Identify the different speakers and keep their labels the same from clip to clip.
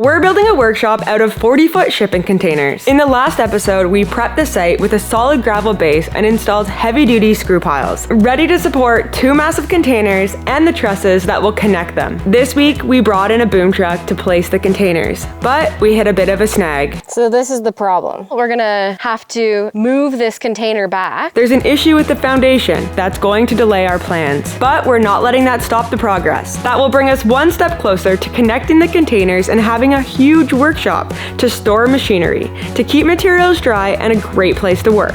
Speaker 1: We're building a workshop out of 40-foot shipping containers. In the last episode, we prepped the site with a solid gravel base and installed heavy-duty screw piles, ready to support 2 massive containers and the trusses that will connect them. This week, we brought in a boom truck to place the containers, but we hit a bit of a snag.
Speaker 2: So this is the problem. We're gonna have to move this container back.
Speaker 1: There's an issue with the foundation that's going to delay our plans, but we're not letting that stop the progress. That will bring us one step closer to connecting the containers and having a huge workshop to store machinery, to keep materials dry, and a great place to work.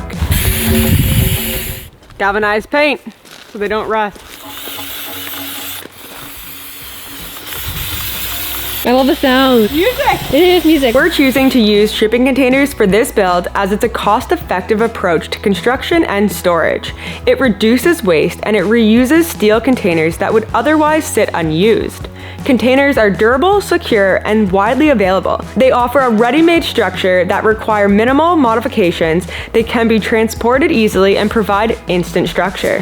Speaker 1: Galvanized paint so they don't rust.
Speaker 2: I love the sound.
Speaker 1: Music!
Speaker 2: It is music.
Speaker 1: We're choosing to use shipping containers for this build as it's a cost-effective approach to construction and storage. It reduces waste and it reuses steel containers that would otherwise sit unused. Containers are durable, secure, and widely available. They offer a ready-made structure that require minimal modifications. They can be transported easily and provide instant structure.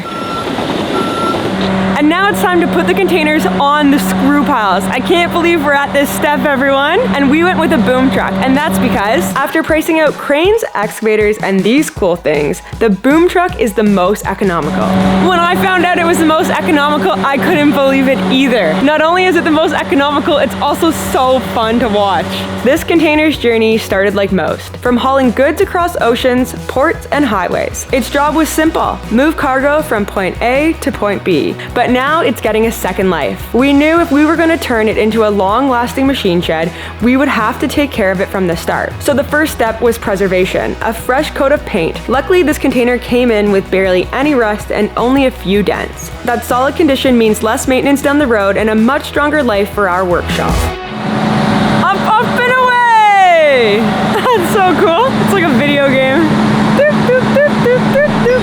Speaker 1: And now it's time to put the containers on the screw piles. I can't believe we're at this step, everyone. And we went with a boom truck. And that's because after pricing out cranes, excavators, and these cool things, the boom truck is the most economical. When I found out it was the most economical, I couldn't believe it either. Not only is it the most economical, it's also so fun to watch. This container's journey started like most, from hauling goods across oceans, ports, and highways. Its job was simple: move cargo from point A to point B. But now it's getting a second life. We knew if we were going to turn it into a long-lasting machine shed, we would have to take care of it from the start. So the first step was preservation, a fresh coat of paint. Luckily, this container came in with barely any rust and only a few dents. That solid condition means less maintenance down the road and a much stronger life for our workshop. Up and away! That's so cool. It's like a video game. Doop, doop, doop, doop, doop, doop.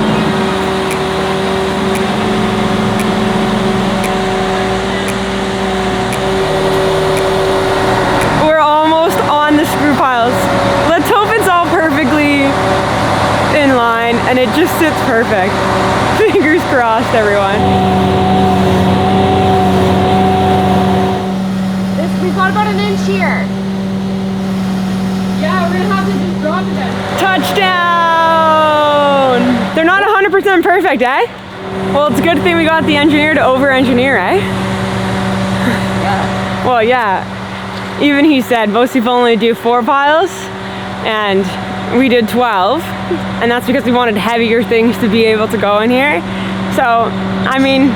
Speaker 1: Screw piles. Let's hope it's all perfectly in line and it just sits perfect. Fingers crossed, everyone.
Speaker 2: We've got about an inch here.
Speaker 1: Yeah, we're gonna have to just drop it then. Touchdown! They're not 100% perfect, eh? Well, it's a good thing we got the engineer to over-engineer, eh?
Speaker 2: Yeah.
Speaker 1: Well, yeah. Even he said most people only do 4 piles, and we did 12, and that's because we wanted heavier things to be able to go in here. So, I mean,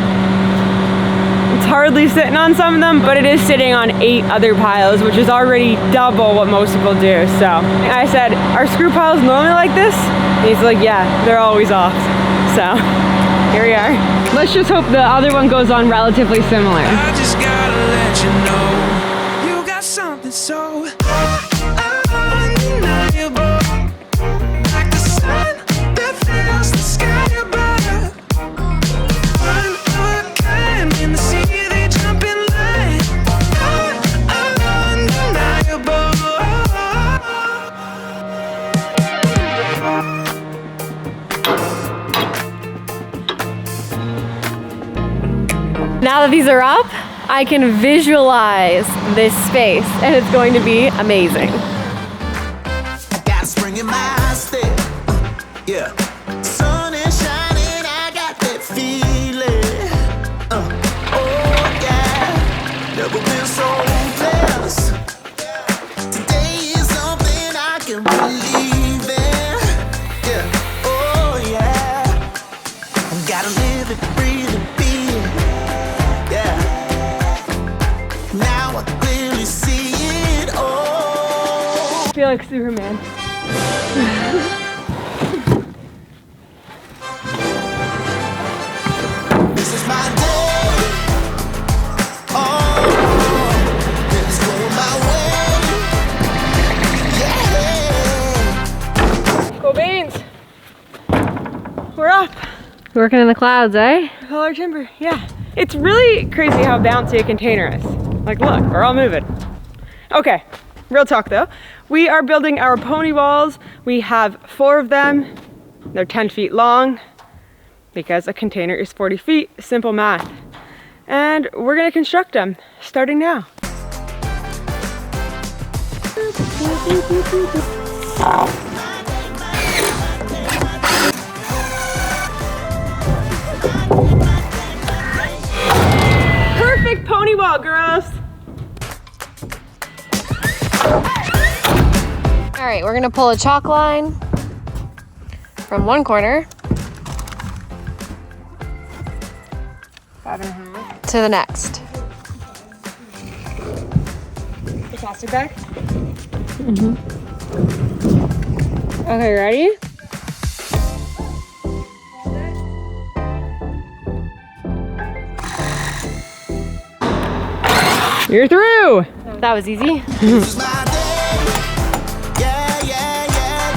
Speaker 1: it's hardly sitting on some of them, but it is sitting on 8 other piles, which is already double what most people do. So I said, are screw piles normally like this? And he's like, yeah, they're always off. So here we are. Let's just hope the other one goes on relatively similar.
Speaker 3: I just gotta let you know. Something so undeniable, like the sun that fills the sky above. One of a kind in the sea, they jump in line. Undeniable.
Speaker 2: Now that these are up, I can visualize this space and it's going to be amazing.
Speaker 4: I got spring in my step. Yeah. Sun is shining, I got that feeling. Oh yeah. Never been so blessed. Today is something I can believe in. Yeah. Oh yeah. I gotta live it, breathe it, be it. Yeah. Now I clearly see it all.
Speaker 1: I feel like Superman.
Speaker 4: This is my day. Oh, it's going my way. Yeah.
Speaker 1: Go beans! We're up.
Speaker 2: Working in the clouds, eh?
Speaker 1: All our timber, yeah. It's really crazy how bouncy a container is. Like, look, we're all moving. Okay, real talk though. We are building our pony walls. We have 4 of them. They're 10 feet long because a container is 40 feet, simple math. And we're gonna construct them starting now. Perfect pony wall, girls.
Speaker 2: All right, we're gonna pull a chalk line from one corner
Speaker 1: 5.5.
Speaker 2: to the next.
Speaker 1: Plastic bag? Okay, ready? You're through!
Speaker 2: That was easy.
Speaker 4: This is my day. Yeah, yeah, yeah,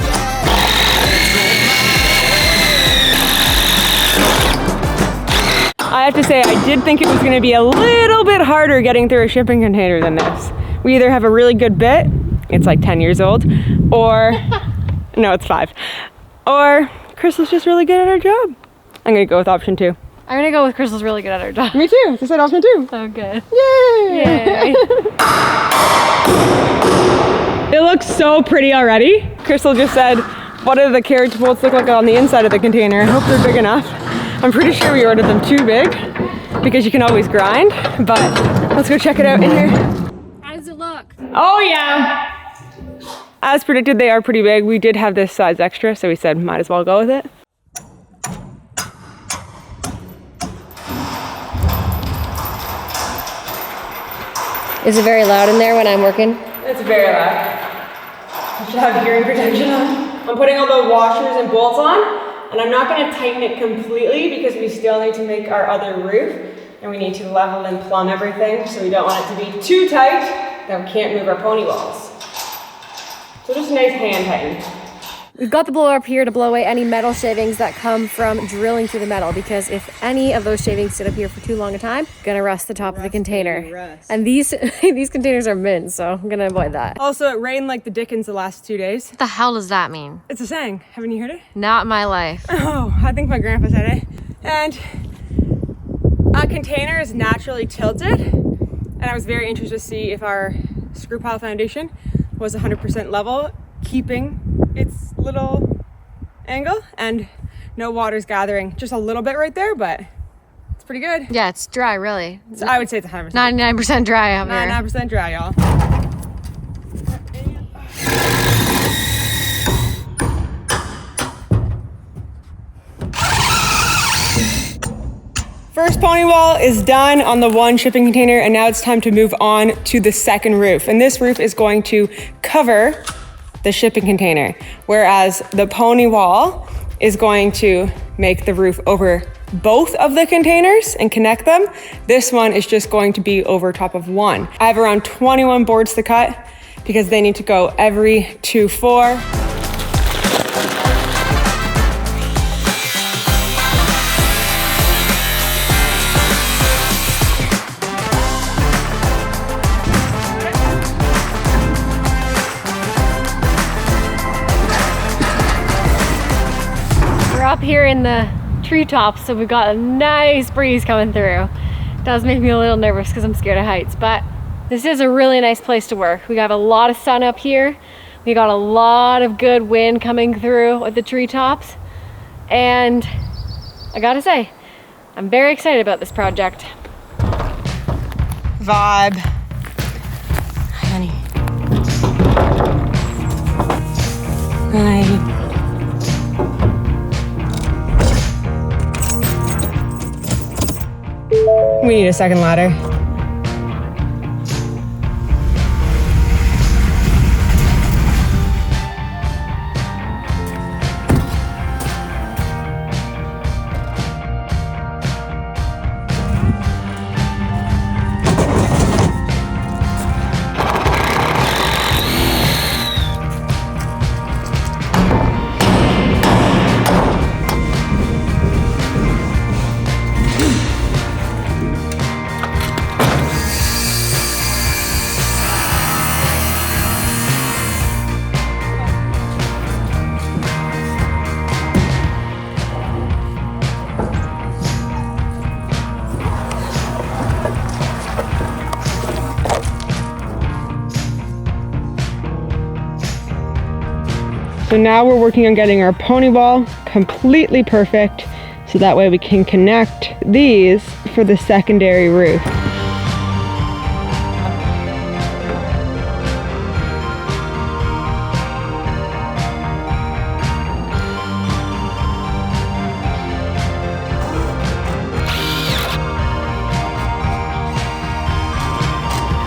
Speaker 4: yeah.
Speaker 1: I have to say, I did think it was gonna be a little bit harder getting through a shipping container than this. We either have a really good bit, it's like 10 years old, or, no, it's 5, or Crystal's just really good at her job. I'm gonna go with option 2.
Speaker 2: I'm gonna go with Crystal's really good at her job.
Speaker 1: Me too, I said option 2.
Speaker 2: So good.
Speaker 1: Yay!
Speaker 2: Yay.
Speaker 1: It looks so pretty already. Crystal just said, what do the carriage bolts look like on the inside of the container? I hope they're big enough. I'm pretty sure we ordered them too big because you can always grind, but let's go check it out in here.
Speaker 2: How does it look?
Speaker 1: Oh yeah! As predicted, they are pretty big. We did have this size extra, so we said might as well go with it.
Speaker 2: Is it very loud in there when I'm working?
Speaker 1: It's very loud. I should have hearing protection on. I'm putting all the washers and bolts on, and I'm not going to tighten it completely because we still need to make our other roof, and we need to level and plumb everything, so we don't want it to be too tight that we can't move our pony walls. So just a nice hand tighten.
Speaker 2: We've got the blower up here to blow away any metal shavings that come from drilling through the metal, because if any of those shavings sit up here for too long a time, gonna rust the top of the container. And these these containers are mint, so I'm gonna avoid that.
Speaker 1: Also, it rained like the dickens the last 2 days.
Speaker 2: What the hell does that mean?
Speaker 1: It's a saying. Haven't you heard it?
Speaker 2: Not in my life.
Speaker 1: Oh, I think my grandpa said it. And a container is naturally tilted, and I was very interested to see if our screw pile foundation was 100% level, keeping its little angle, and no water's gathering. Just a little bit right there, but it's pretty good.
Speaker 2: Yeah, it's dry, really.
Speaker 1: So I would say it's 100%.
Speaker 2: 99% dry out here.
Speaker 1: 99% dry, y'all. First pony wall is done on the one shipping container, and now it's time to move on to the second roof. And this roof is going to cover the shipping container, whereas the pony wall is going to make the roof over both of the containers and connect them. This one is just going to be over top of one. I have around 21 boards to cut because they need to go every 2-4.
Speaker 2: Up here in the treetops, so we've got a nice breeze coming through. It does make me a little nervous because I'm scared of heights, but this is a really nice place to work. We got a lot of sun up here. We got a lot of good wind coming through with the treetops, and I gotta say, I'm very excited about this project.
Speaker 1: Vibe. Honey. Hi. We need a second ladder. So now we're working on getting our pony wall completely perfect, so that way we can connect these for the secondary roof.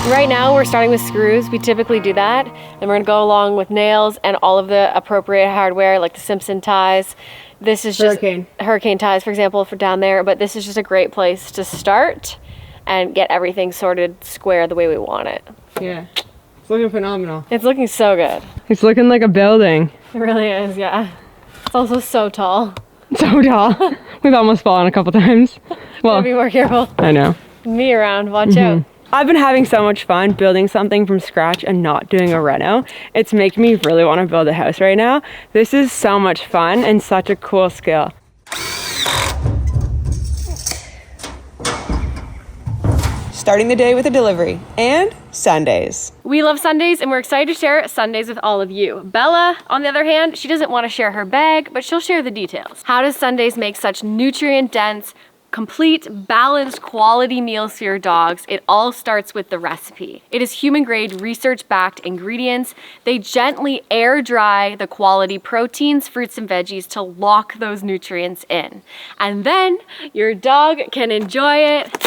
Speaker 2: Right now we're starting with screws. We typically do that. And we're gonna go along with nails and all of the appropriate hardware like the Simpson ties. This is just hurricane ties, for example, for down there, but this is just a great place to start and get everything sorted square the way we want it.
Speaker 1: Yeah, it's looking phenomenal.
Speaker 2: It's looking so good.
Speaker 1: It's looking like a building.
Speaker 2: It really is, yeah. It's also so tall.
Speaker 1: So tall. We've almost fallen a couple times. Well,
Speaker 2: Gotta be more careful.
Speaker 1: I know.
Speaker 2: Me around, watch out.
Speaker 1: I've been having so much fun building something from scratch and not doing a reno. It's making me really want to build a house right now. This is so much fun and such a cool skill. Starting the day with a delivery and Sundays.
Speaker 2: We love Sundays and we're excited to share Sundays with all of you. Bella, on the other hand, she doesn't want to share her bag, but she'll share the details. How does Sundays make such nutrient-dense, complete, balanced, quality meals for your dogs? It all starts with the recipe. It is human-grade, research-backed ingredients. They gently air dry the quality proteins, fruits, and veggies to lock those nutrients in. And then your dog can enjoy it,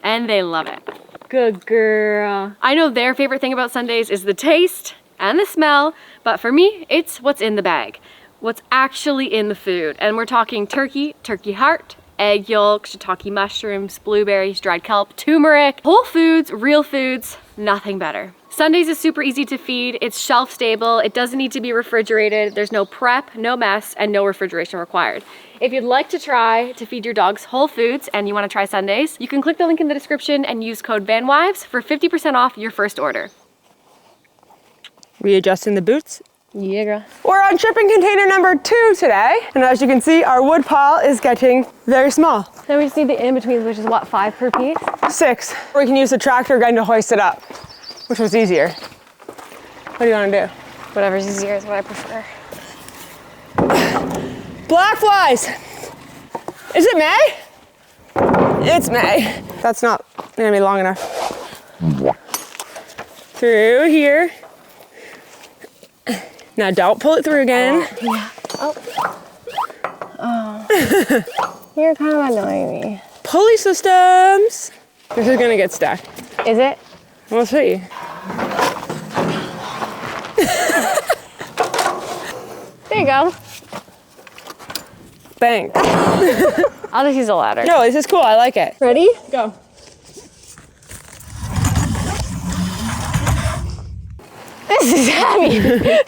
Speaker 2: and they love it. Good girl. I know their favorite thing about Sundays is the taste and the smell, but for me, it's what's in the bag. What's actually in the food. And we're talking turkey, turkey heart, egg yolk, shiitake mushrooms, blueberries, dried kelp, turmeric, whole foods, real foods, nothing better. Sundays is super easy to feed. It's shelf stable. It doesn't need to be refrigerated. There's no prep, no mess, and no refrigeration required. If you'd like to try to feed your dogs whole foods and you want to try Sundays, you can click the link in the description and use code Vanwives for 50% off your first order.
Speaker 1: Readjusting the boots.
Speaker 2: Yeah, girl.
Speaker 1: We're on shipping container number 2 today. And as you can see, our wood pile is getting very small.
Speaker 2: Then we just need the in-betweens, which is what, 5 per piece?
Speaker 1: 6. We can use the tractor gun to hoist it up, which was easier. What do you want to do?
Speaker 2: Whatever's easier is what I prefer.
Speaker 1: Black flies. Is it May? It's May. That's not gonna be long enough. Through here. Now don't pull it through again.
Speaker 2: Yeah. Oh. You're kind of annoying me.
Speaker 1: Pulley systems. This is gonna get stuck.
Speaker 2: Is it?
Speaker 1: We'll see.
Speaker 2: There you go.
Speaker 1: Thanks.
Speaker 2: I'll just use a ladder.
Speaker 1: No, this is cool. I like it.
Speaker 2: Ready?
Speaker 1: Go.
Speaker 2: This is heavy.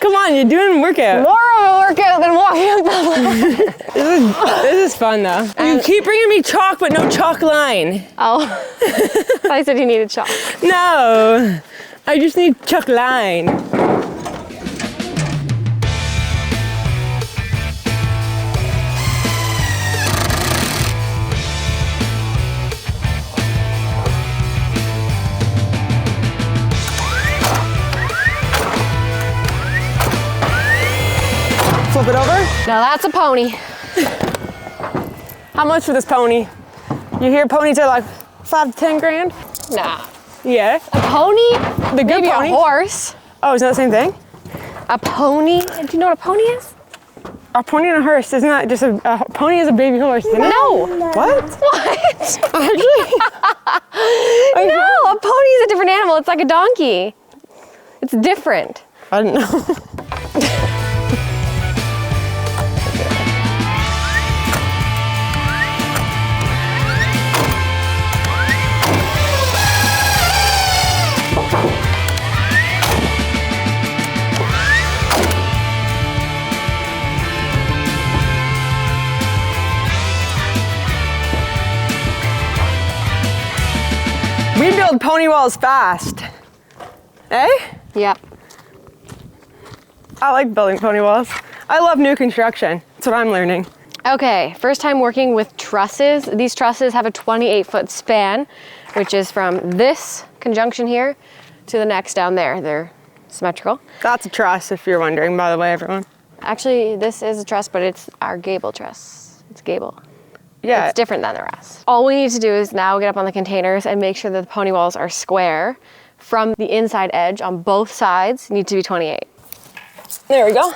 Speaker 1: Come on, you're doing a workout.
Speaker 2: More of a workout than walking up the ladder.
Speaker 1: This is fun though. You keep bringing me chalk, but no chalk line.
Speaker 2: Oh. I said you needed chalk.
Speaker 1: No, I just need chalk line. Flip it over.
Speaker 2: Now that's a pony.
Speaker 1: How much for this pony? You hear ponies are like 5 to 10 grand?
Speaker 2: Nah.
Speaker 1: Yeah.
Speaker 2: A pony?
Speaker 1: The good
Speaker 2: Maybe
Speaker 1: ponies.
Speaker 2: a horse.
Speaker 1: Oh, is that the same thing?
Speaker 2: A pony? Do you know what a pony is?
Speaker 1: A pony and a horse, isn't that just a pony is a baby horse, isn't it?
Speaker 2: No.
Speaker 1: What?
Speaker 2: What?
Speaker 1: Actually?
Speaker 2: No, a pony is a different animal. It's like a donkey. It's different.
Speaker 1: I don't know. We build pony walls fast. Eh?
Speaker 2: Yep.
Speaker 1: I like building pony walls. I love new construction. That's what I'm learning.
Speaker 2: Okay, first time working with trusses. These trusses have a 28-foot span, which is from this conjunction here to the next down there. They're symmetrical.
Speaker 1: That's a truss, if you're wondering, by the way, everyone.
Speaker 2: Actually, this is a truss, but it's our gable truss. It's gable.
Speaker 1: Yeah.
Speaker 2: It's different than the rest. All we need to do is now get up on the containers and make sure that the pony walls are square from the inside edge on both sides need to be 28.
Speaker 1: There we go.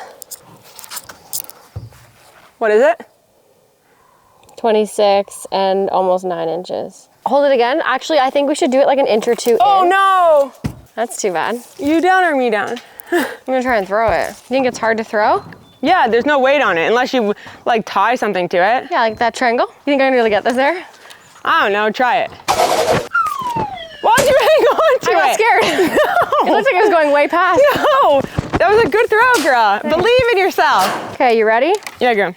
Speaker 1: What is it?
Speaker 2: 26 and almost 9 inches. Hold it again. Actually, I think we should do it like an inch or two
Speaker 1: Oh
Speaker 2: in.
Speaker 1: no!
Speaker 2: That's too bad.
Speaker 1: You down or me down?
Speaker 2: I'm gonna try and throw it. You think it's hard to throw?
Speaker 1: Yeah, there's no weight on it unless you like tie something to it.
Speaker 2: Yeah, like that triangle. You think I can really get this there?
Speaker 1: I don't know, try it. Why'd you hang on to it?
Speaker 2: I got scared.
Speaker 1: No.
Speaker 2: It looked like it was going way past.
Speaker 1: No, that was a good throw, girl. Believe in yourself.
Speaker 2: Okay, you ready?
Speaker 1: Yeah, girl.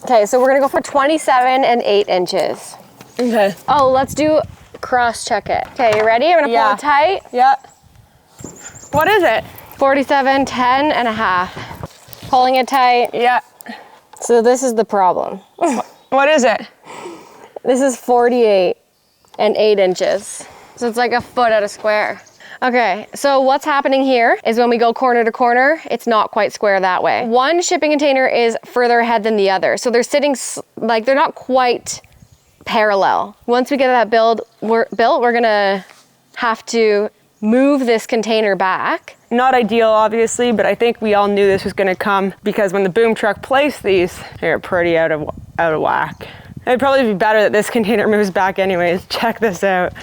Speaker 2: Okay, so we're gonna go for 27 and 8 inches.
Speaker 1: Okay.
Speaker 2: Oh, let's do cross check it. Okay, you ready? I'm gonna pull it tight.
Speaker 1: Yeah. What is it?
Speaker 2: 47, 10 and a half. Pulling it tight.
Speaker 1: Yeah.
Speaker 2: So this is the problem.
Speaker 1: What is it?
Speaker 2: This is 48 and 8 inches. So it's like a foot at a square. Okay, so what's happening here is when we go corner to corner, it's not quite square that way. One shipping container is further ahead than the other. So they're sitting, like they're not quite parallel. Once we get that built, we're gonna have to move this container back.
Speaker 1: Not ideal, obviously, but I think we all knew this was gonna come because when the boom truck placed these, they're pretty out of whack. It'd probably be better that this container moves back anyways. Check this out.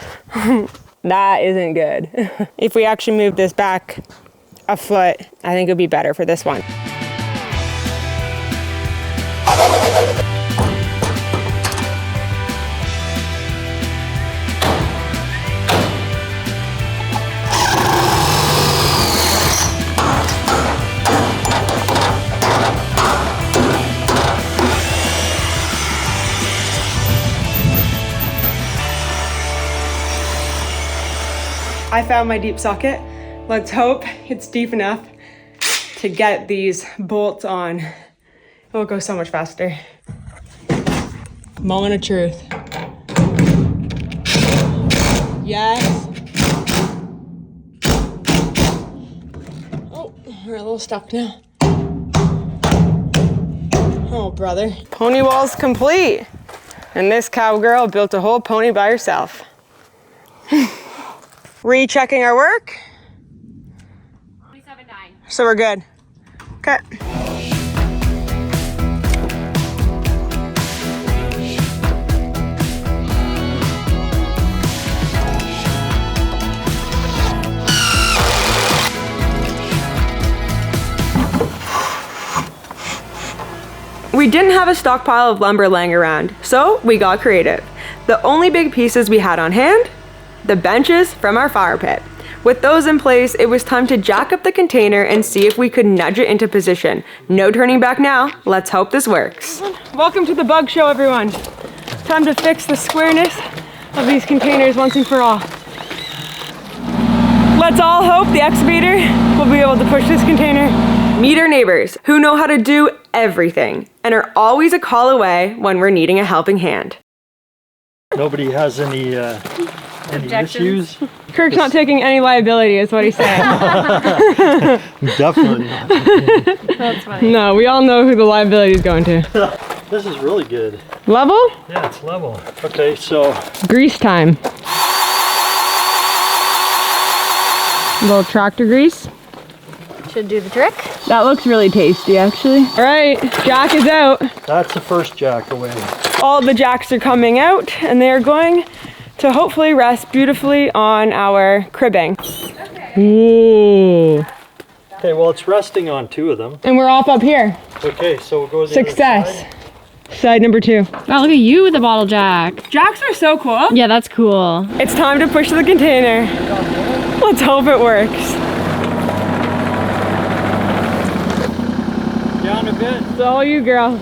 Speaker 1: That isn't good. If we actually move this back a foot, I think it would be better for this one. I found my deep socket. Let's hope it's deep enough to get these bolts on. It will go so much faster. Moment of truth. Yes. Oh, we're a little stuck now. Oh, brother. Pony wall's complete. And this cowgirl built a whole pony by herself. Rechecking our work.
Speaker 2: 27.9.
Speaker 1: So we're good. Okay. We didn't have a stockpile of lumber laying around, so we got creative. The only big pieces we had on hand, the benches from our fire pit. With those in place, it was time to jack up the container and see if we could nudge it into position. No turning back now. Let's hope this works. Welcome to the bug show, everyone. Time to fix the squareness of these containers once and for all. Let's all hope the excavator will be able to push this container. Meet our neighbors who know how to do everything and are always a call away when we're needing a helping hand.
Speaker 5: Nobody has any issues?
Speaker 1: Kirk's not taking any liability, is what he's saying.
Speaker 5: Definitely not.
Speaker 2: That's funny.
Speaker 1: No, we all know who the liability is going to.
Speaker 5: This is really good.
Speaker 1: Level?
Speaker 5: Yeah, it's level. Okay, so
Speaker 1: Grease time. A little tractor grease.
Speaker 2: Should do the trick.
Speaker 1: That looks really tasty, actually. All right, jack is out.
Speaker 5: that's the first jack away.
Speaker 1: All the jacks are coming out, and they are going to hopefully rest beautifully on our cribbing. Ooh.
Speaker 5: Okay, well, it's resting on 2 of them.
Speaker 1: And we're off up here.
Speaker 5: Okay, so we'll go the other
Speaker 1: Success.
Speaker 5: side.
Speaker 1: Side number 2.
Speaker 2: Wow, look at you with the bottle jack.
Speaker 1: Jacks are so cool.
Speaker 2: Yeah, that's cool.
Speaker 1: It's time to push the container. Let's hope it works.
Speaker 5: Down a bit.
Speaker 1: It's all you, girl.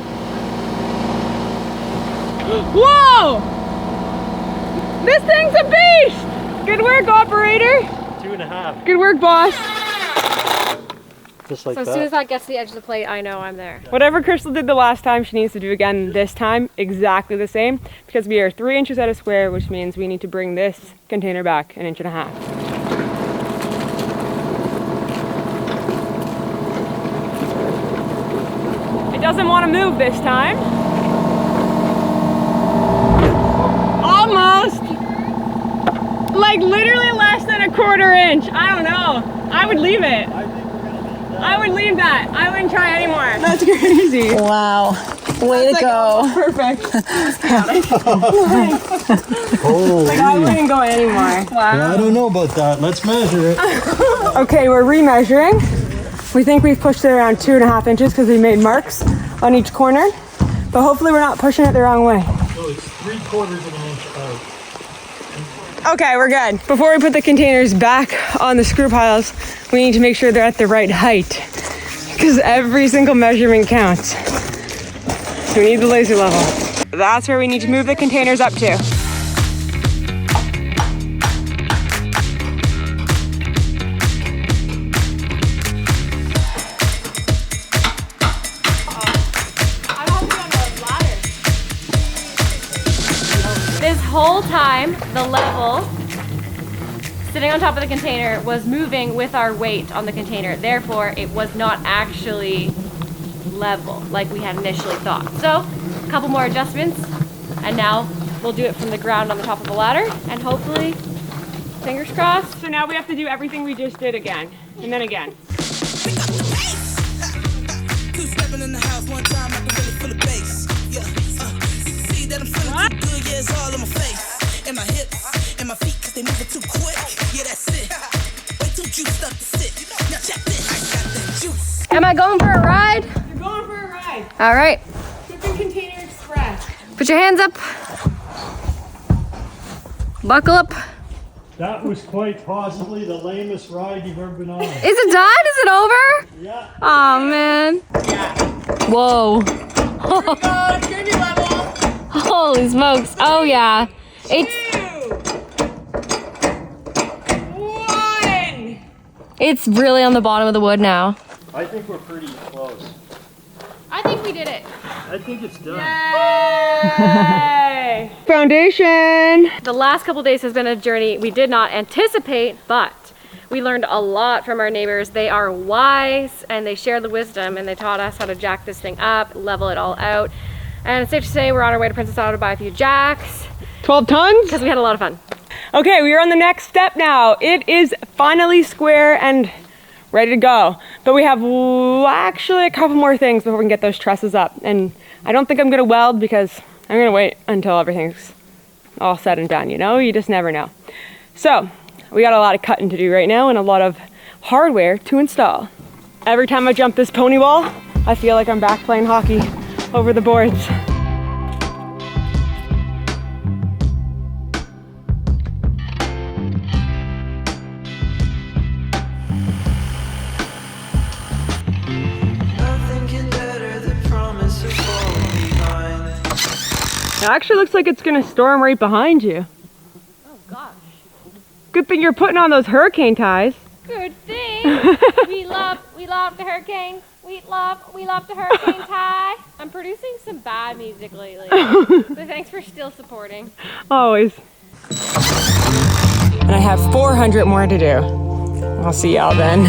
Speaker 1: Whoa! This thing's a beast! Good work, operator.
Speaker 5: 2.5.
Speaker 1: Good work, boss.
Speaker 5: Just like
Speaker 2: So as
Speaker 5: that.
Speaker 2: soon as that gets to the edge of the plate, I know I'm there.
Speaker 1: Whatever Crystal did the last time, she needs to do again this time, exactly the same, because we are 3 inches at a square, which means we need to bring this container back 1.5 inches. doesn't want to move this time. Almost. Like literally less than a quarter inch. I don't know. I would leave it. I would leave that. I wouldn't try anymore. That's crazy.
Speaker 6: Wow. Way to go.
Speaker 1: Perfect.
Speaker 5: Holy.
Speaker 1: Like I wouldn't go anymore.
Speaker 5: I don't know about that. Let's measure it.
Speaker 1: Okay, we're remeasuring. We think we've pushed it around 2.5 inches because we made marks on each corner, but hopefully we're not pushing it the wrong way.
Speaker 5: So it's 3/4 of an inch out.
Speaker 1: Okay, we're good. Before we put the containers back on the screw piles, we need to make sure they're at the right height because every single measurement counts. We need the laser level. That's where we need to move the containers up to.
Speaker 2: This whole time, the level sitting on top of the container was moving with our weight on the container. Therefore, it was not actually level like we had initially thought. So, a couple more adjustments, and now we'll do it from the ground on the top of the ladder, and hopefully, fingers crossed.
Speaker 1: So now we have to do everything we just did again, and then again.
Speaker 7: Two stepping in the house one time, I can really feel the bass. Yeah, you can see that I'm feeling too good. Yeah, it's all in my face, and my hips, and my feet, 'cause they moving too quick. Yeah, that's it. Way too juiced up to sit. Now check this, I got that juice.
Speaker 2: Am I going for a ride?
Speaker 1: You're going for a ride.
Speaker 2: All right,
Speaker 1: Shipping Container Express.
Speaker 2: put your hands up. Buckle up.
Speaker 5: That was quite possibly the lamest ride you've ever been on.
Speaker 2: Is it done? Is it over?
Speaker 5: Yeah.
Speaker 2: Oh man. Whoa.
Speaker 1: Oh, it's gonna be level.
Speaker 2: Holy smokes. Oh yeah. It's
Speaker 1: 1.
Speaker 2: it's really on the bottom of the wood now.
Speaker 5: I think we're pretty close.
Speaker 2: I think we did it.
Speaker 5: I think it's done.
Speaker 1: Yay! Foundation.
Speaker 2: The last couple days has been a journey we did not anticipate, but we learned a lot from our neighbors. They are wise and they share the wisdom, and they taught us how to jack this thing up, level it all out. And it's safe to say we're on our way to Princess Auto to buy a few jacks
Speaker 1: 12 tons.
Speaker 2: because we had a lot of fun.
Speaker 1: Okay, we are on the next step now. It is finally square and ready to go. But we have actually a couple more things before we can get those trusses up. And I don't think I'm gonna weld because I'm gonna wait until everything's all said and done, you know? You just never know. So, we got a lot of cutting to do right now and a lot of hardware to install. Every time I jump this pony wall, I feel like I'm back playing hockey over the boards.
Speaker 3: Nothing can better the promise of falling behind.
Speaker 1: It actually looks like it's gonna storm right behind you.
Speaker 2: Oh gosh.
Speaker 1: Good thing you're putting on those hurricane ties.
Speaker 2: Good thing. we love the hurricane. We love the hurricane tie. I'm producing some bad music lately. So thanks for still supporting.
Speaker 1: Always. And I have 400 more to do. I'll see y'all then.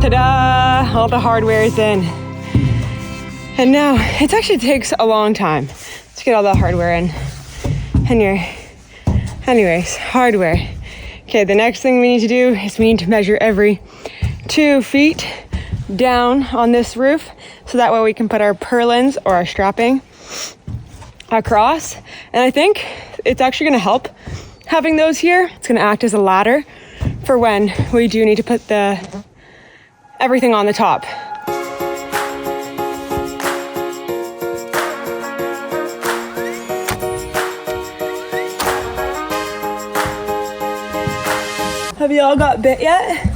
Speaker 1: Ta-da! All the hardware is in. And now, it actually takes a long time to get all the hardware in. Anyways, hardware. Okay, the next thing we need to do is we need to measure every 2 feet down on this roof, so that way we can put our purlins or our strapping across. And I think it's actually gonna help having those here. It's gonna act as a ladder for when we do need to put everything on the top. Have you all got bit yet?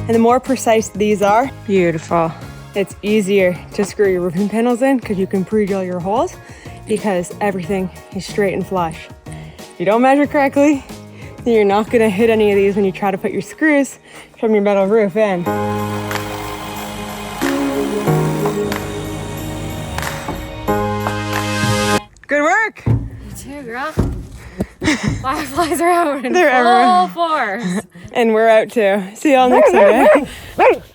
Speaker 1: And the more precise these are, beautiful. It's easier to screw your roofing panels in because you can pre-drill your holes because everything is straight and flush. If you don't measure correctly, then you're not gonna hit any of these when you try to put your screws from your metal roof in. Good work.
Speaker 2: too, girl. Fireflies are out in
Speaker 1: They're
Speaker 2: full
Speaker 1: everywhere.
Speaker 2: force.
Speaker 1: And we're out too. See y'all next Sunday.